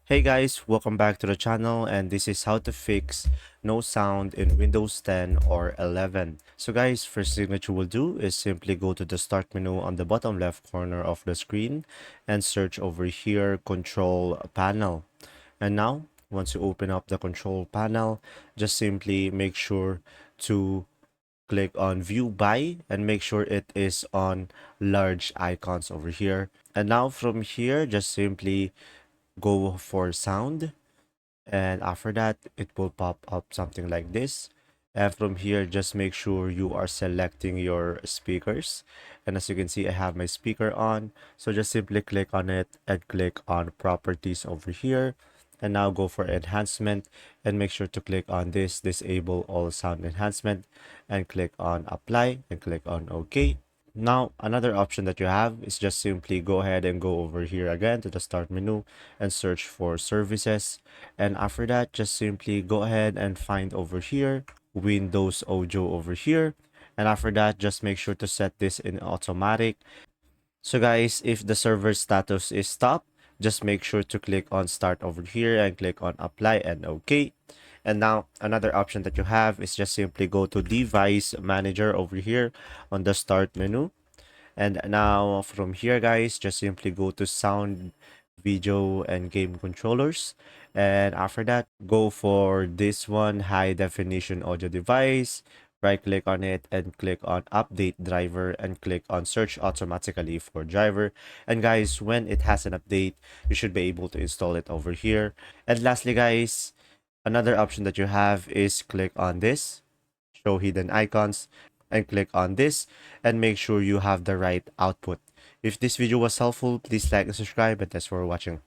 Hey guys, welcome back to the channel, and this is how to fix no sound in Windows 10 or 11. So guys, first thing that you will do is simply go to the start menu on the bottom left corner of the screen and search over here control panel. And now once you open up the control panel, just simply make sure to click on view by and make sure it is on large icons over here. And now from here, just simply go for sound, and after that it will pop up something like this. And from here, just make sure you are selecting your speakers, and as you can see, I have my speaker on, so just simply click on it and click on properties over here, and now go for enhancement and make sure to click on this disable all sound enhancement and click on apply and click on OK. Now, another option that you have is just simply go ahead and go over here again to the start menu and search for services. And after that, just simply go ahead and find over here Windows Audio over here. And after that, just make sure to set this in automatic. So guys, if the server status is stop, just make sure to click on start over here and click on apply and OK. And now another option that you have is just simply go to device manager over here on the start menu. And now from here guys, just simply go to sound, video and game controllers, and after that go for this one, high definition audio device. Right click on it and click on update driver and click on search automatically for driver. And guys, when it has an update, you should be able to install it over here. And lastly guys, another option that you have is click on this show hidden icons and click on this and make sure you have the right output. If this video was helpful, please like and subscribe, and thanks for watching.